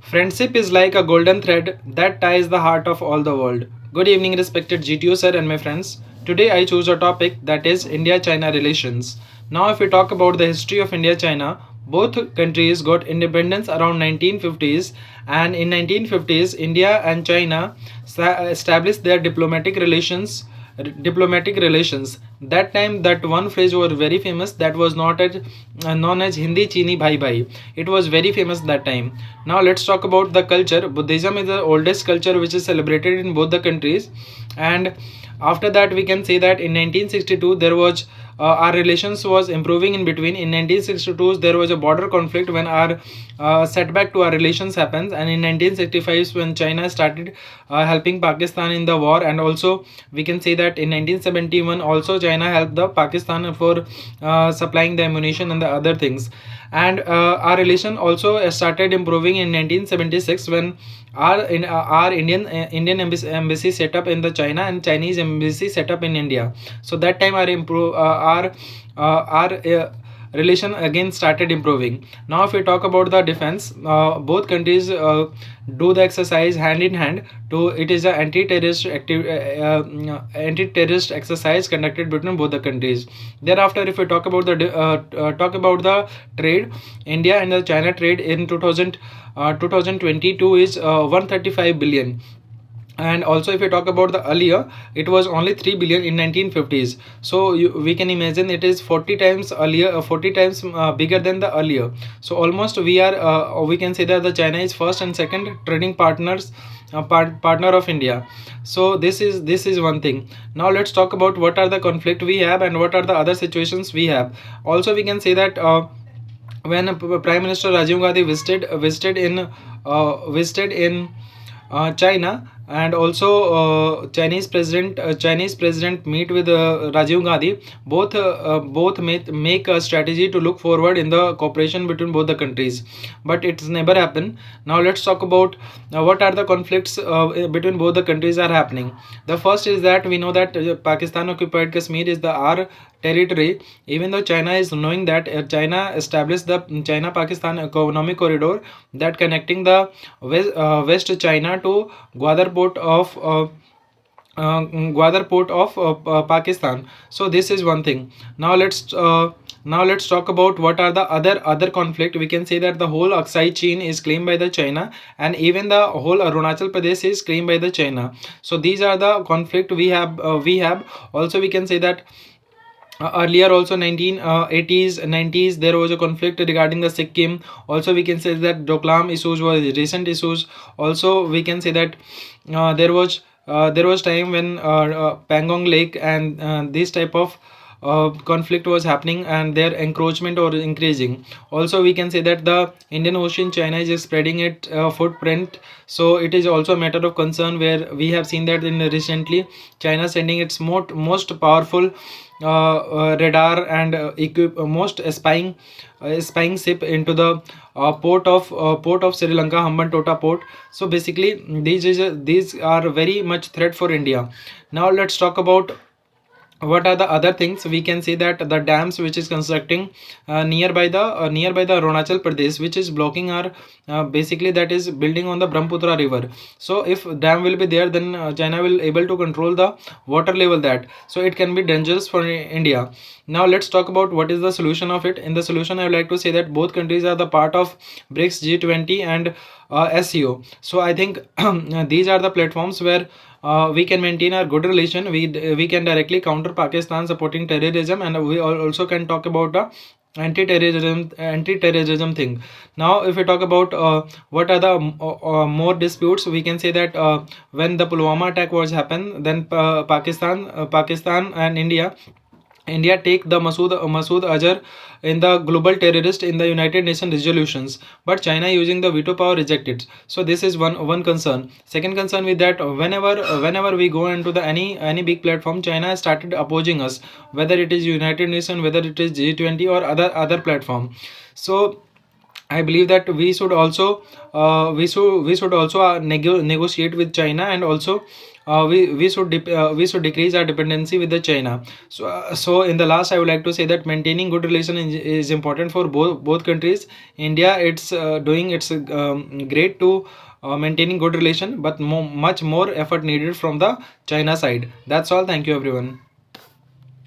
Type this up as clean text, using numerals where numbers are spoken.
Friendship is like a golden thread that ties the heart of all the world. Good evening, respected GTO sir and my friends. Today I choose a topic that is India-China relations. Now, if we talk about the history of India-China, both countries got independence around 1950s, and in 1950s, India and China established their diplomatic relations. That time, that one phrase was very famous, that was not as known as Hindi Chini Bhai Bhai. It was very famous that time. Now let's talk about the culture. Buddhism is the oldest culture which is celebrated in both the countries. And after that, we can say that in 1962 there was our relations was improving in between. In 1962 there was a border conflict when our setback to our relations happens, and in 1965 when China started helping Pakistan in the war. And also we can say that in 1971 also China helped the Pakistan for supplying the ammunition and the other things. And our relation also started improving in 1976 when our Indian embassy set up in the China and Chinese embassy set up in India. So that time our relation again started improving. Now if we talk about the defense, both countries do the exercise hand in hand. To it is a anti-terrorist exercise conducted between both the countries. Thereafter, if we talk about the trade, India and the China trade in 2022 is 135 billion. And also if we talk about the earlier, it was only 3 billion in 1950s. So we can imagine it is 40 times earlier, 40 times bigger than the earlier. So almost we can say that the China is first and second trading partner of India. So this is one thing. Now let's talk about what are the conflict we have and what are the other situations we have. Also we can say that when Prime Minister Rajiv Gandhi visited in China, and also Chinese president meet with Rajiv Gandhi. Both make a strategy to look forward in the cooperation between both the countries, but it's never happened. Now let's talk about what are the conflicts between both the countries are happening. The first is that we know that Pakistan occupied Kashmir is the our territory. Even though China is knowing that China established the China Pakistan economic corridor that connecting the West China to Gwadar port of Pakistan. So this is one thing. Now let's talk about what are the other conflict. We can say that the whole Aksai chain is claimed by the China, and even the whole Arunachal Pradesh is claimed by the China. So these are the conflict we have. Also we can say that earlier also 1980s 90s there was a conflict regarding the Sikkim. Also we can say that Doklam issues was recent issues. Also we can say that there was time when Pangong Lake and this type of conflict was happening, and their encroachment or increasing. Also we can say that the Indian Ocean, China is spreading its footprint. So it is also a matter of concern, where we have seen that in recently China sending its most powerful radar and most spying ship into the port of Sri Lanka, Hambantota port. So basically these are very much threat for India. Now let's talk about what are the other things. We can say that the dams which is constructing nearby the Arunachal Pradesh, which is blocking our basically that is building on the Brahmaputra river. So if dam will be there, then China will able to control the water level, that so it can be dangerous for India. Now let's talk about what is the solution of it. In the solution, I would like to say that both countries are the part of BRICS, G20 and SEO. So I think these are the platforms where we can maintain our good relation. We can directly counter Pakistan supporting terrorism, and we also can talk about the anti-terrorism thing. Now if we talk about what are the more disputes, we can say that when the Pulwama attack was happened, then Pakistan and India take the Masood Azhar in the global terrorist in the United Nations resolutions, but China using the veto power reject it. So this is one concern. Second concern with that, whenever we go into the any big platform, China has started opposing us, whether it is United Nations, whether it is G20 or other platform. So I believe that we should also negotiate with China, and also we should decrease our dependency with the China. So in the last, I would like to say that maintaining good relation is important for both countries. India, it's doing its great to maintaining good relation, but much more effort needed from the China side. That's all. Thank you, everyone.